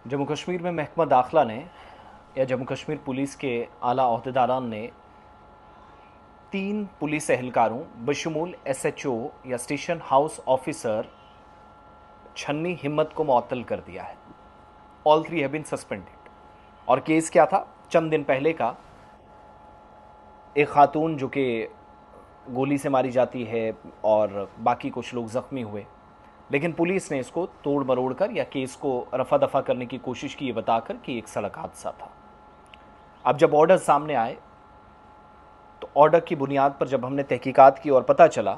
जम्मू कश्मीर में महकमा दाखिला ने या जम्मू कश्मीर पुलिस के आला अहदेदारान ने 3 पुलिस एहलकारों बशमूल एसएचओ या station house officer Channi Himmat को मुअत्तल कर दिया है। All 3 have been suspended. और केस क्या था? चंद दिन पहले का एक खातून जो कि गोली से मारी जाती है और बाकी कुछ लोग ज़ख्मी हुए, लेकिन पुलिस ने इसको तोड़ मरोड़ कर या केस को रफा दफा करने की कोशिश की, ये बताकर कि एक सड़क हादसा था। अब जब ऑर्डर सामने आए तो ऑर्डर की बुनियाद पर जब हमने तहकीकात की और पता चला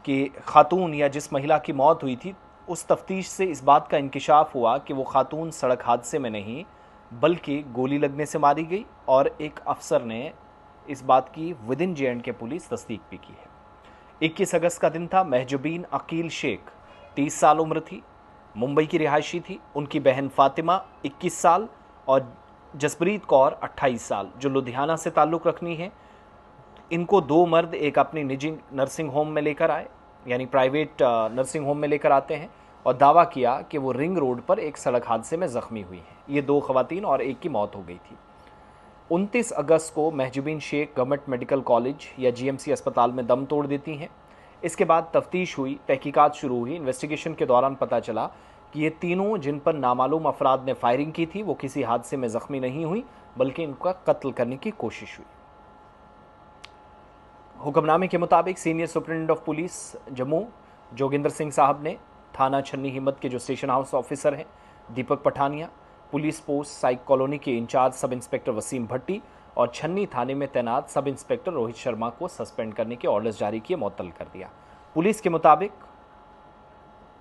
कि खातून या जिस महिला की मौत हुई थी, उस तफ्तीश से इस बात का इंकिशाफ हुआ कि वो खातून सड़क हादसे में नहीं बल्कि गोली लगने से मारी गई। और एक अफसर ने इस बात की विद इन जे.एंड.के पुलिस तस्दीक भी की है। 21 अगस्त का दिन था। महजुबीन अकील शेख 30 साल उम्र थी, मुंबई की रिहायशी थी। उनकी बहन फातिमा 21 साल और जसप्रीत कौर 28 साल जो लुधियाना से ताल्लुक़ रखनी है। इनको 2 मर्द एक अपनी निजी नर्सिंग होम में लेकर आए, यानी प्राइवेट नर्सिंग होम में लेकर आते हैं, और दावा किया कि वो रिंग रोड पर एक सड़क हादसे में ज़ख्मी हुई हैं। ये 2 खवातीन और एक की मौत हो गई थी। 29 अगस्त को महजुबीन शेख गवर्नमेंट मेडिकल कॉलेज या जीएमसी अस्पताल में दम तोड़ देती हैं। इसके बाद तफ्तीश हुई, तहकीकात शुरू हुई। इन्वेस्टिगेशन के दौरान पता चला कि ये तीनों जिन पर नामालूम अफराद ने फायरिंग की थी वो किसी हादसे में ज़ख्मी नहीं हुई बल्कि इनका कत्ल करने की कोशिश हुई। हुक्मनामे के मुताबिक senior superintendent of police Jammu Joginder Singh साहब ने थाना छन्नी हिम्मत के जो स्टेशन हाउस ऑफिसर हैं दीपक पठानिया, पुलिस पोस्ट साइक कॉलोनी के इंचार्ज सब इंस्पेक्टर वसीम भट्टी और छन्नी थाने में तैनात सब इंस्पेक्टर रोहित शर्मा को सस्पेंड करने के ऑर्डर्स जारी किए, मुअत्तल कर दिया। पुलिस के मुताबिक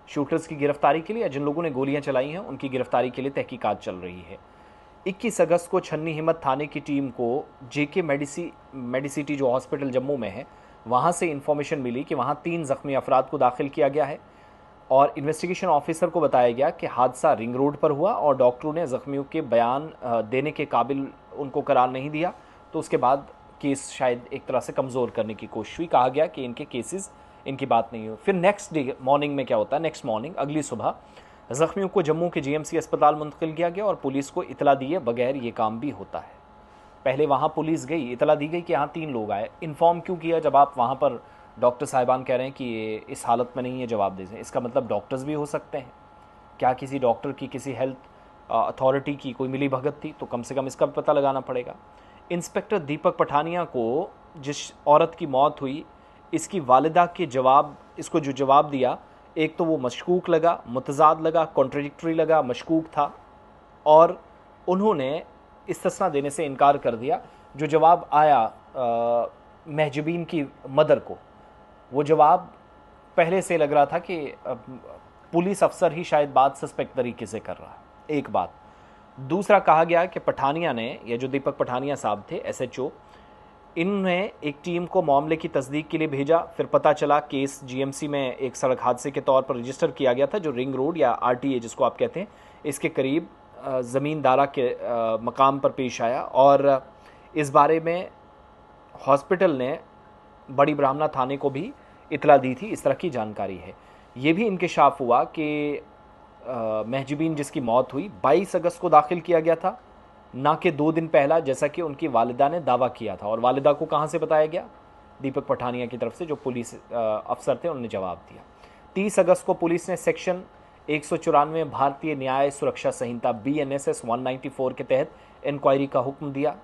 शूटर्स की गिरफ्तारी के लिए या जिन लोगों ने गोलियां चलाई हैं उनकी गिरफ्तारी के लिए तहकीकात चल रही है। 21 अगस्त को छन्नी हिम्मत थाने की टीम को जेके मेडिसिटी जो हॉस्पिटल जम्मू में है वहाँ से इंफॉर्मेशन मिली कि वहाँ 3 ज़ख्मी अफराद को दाखिल किया गया है और इन्वेस्टिगेशन ऑफिसर को बताया गया कि हादसा रिंग रोड पर हुआ और डॉक्टरों ने ज़ख्मियों के बयान देने के काबिल उनको करार नहीं दिया, तो उसके बाद केस शायद एक तरह से कमज़ोर करने की कोशिश हुई। कहा गया कि इनके केसेस, इनकी बात नहीं हुई। फिर नेक्स्ट डे मॉर्निंग में क्या होता है, नेक्स्ट मॉर्निंग अगली सुबह ज़ख्मियों को जम्मू के जीएमसी अस्पताल मुंतकिल किया गया और पुलिस को इतला दिए बगैर ये काम भी होता है। पहले वहाँ पुलिस गई, इतला दी गई कि यहाँ 3 लोग आए। इन्फॉर्म क्यों किया? जब आप वहाँ पर डॉक्टर साहिबान कह रहे हैं कि ये इस हालत में नहीं है, जवाब दे दें, इसका मतलब डॉक्टर्स भी हो सकते हैं। क्या किसी डॉक्टर की किसी हेल्थ अथॉरिटी की कोई मिली भगत थी? तो कम से कम इसका भी पता लगाना पड़ेगा। इंस्पेक्टर दीपक पठानिया को जिस औरत की मौत हुई, इसकी वालिदा के जवाब, इसको जो जवाब दिया, एक तो वो मशकूक लगा, मुतज़ाद लगा, कॉन्ट्रडिक्टरी लगा, मशकूक था और उन्होंने इस्तिस्ना देने से इनकार कर दिया। जो जवाब आया महजुबीन की मदर को, वो जवाब पहले से लग रहा था कि पुलिस अफसर ही शायद बात सस्पेक्ट तरीके से कर रहा है। एक बात। दूसरा, कहा गया कि पठानिया ने, या जो दीपक पठानिया साहब थे एसएचओ, इनने एक टीम को मामले की तस्दीक के लिए भेजा। फिर पता चला केस जीएमसी में एक सड़क हादसे के तौर पर रजिस्टर किया गया था जो रिंग रोड या आरटीए जिसको आप कहते हैं, इसके करीब ज़मींदारा के मकाम पर पेश आया और इस बारे में हॉस्पिटल ने बड़ी ब्राह्मणा थाने को भी इतला दी थी। इस तरह की जानकारी है। ये भी इंकिशाफ हुआ कि महजुबीन जिसकी मौत हुई 22 अगस्त को दाखिल किया गया था, ना कि 2 दिन पहला जैसा कि उनकी वालिदा ने दावा किया था। और वालिदा को कहाँ से बताया गया? दीपक पठानिया की तरफ से जो पुलिस अफसर थे उन्होंने जवाब दिया। 30 अगस्त को पुलिस ने सेक्शन 194 भारतीय न्याय सुरक्षा संहिता BNSS 194 के तहत इंक्वायरी का हुक्म दिया।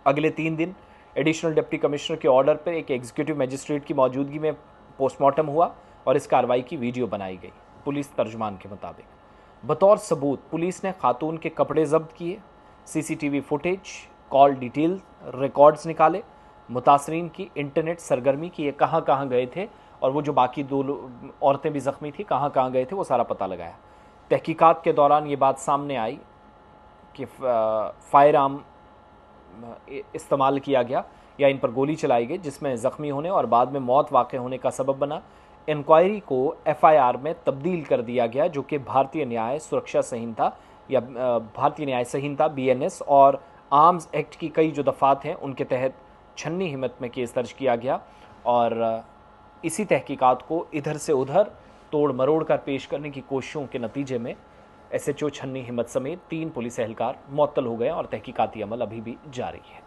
अगले 3 दिन एडिशनल डिप्टी कमिश्नर के ऑर्डर पर एक एग्जीक्यूटिव मजिस्ट्रेट की मौजूदगी में पोस्टमार्टम हुआ और इस कार्रवाई की वीडियो बनाई गई। पुलिस तर्जुमान के मुताबिक बतौर सबूत पुलिस ने खातून के कपड़े जब्त किए, CCTV footage, call detail records निकाले, मुतासरीन की इंटरनेट सरगर्मी की, ये कहाँ कहाँ गए थे और वो जो बाकी 2 औरतें भी ज़ख्मी थी कहाँ कहाँ गए थे, वो सारा पता लगाया। तहकीकात के दौरान ये बात सामने आई कि फायर आर्म इस्तेमाल किया गया या इन पर गोली चलाई गई जिसमें ज़ख्मी होने और बाद में मौत वाक़ होने का सबब बना। इंक्वायरी को एफआईआर में तब्दील कर दिया गया जो कि भारतीय न्याय सुरक्षा संहिता या भारतीय न्याय संहिता BNS और आर्म्स एक्ट की कई जो दफ़ात हैं उनके तहत छन्नी हिम्मत में केस दर्ज किया गया और इसी तहकीकात को इधर से उधर तोड़ मरोड़ कर पेश करने की कोशिशों के नतीजे में एसएचओ छन्नी हिम्मत समेत 3 पुलिस एहलकार मुअत्तल हो गए और तहकीकाती अमल अभी भी जारी है।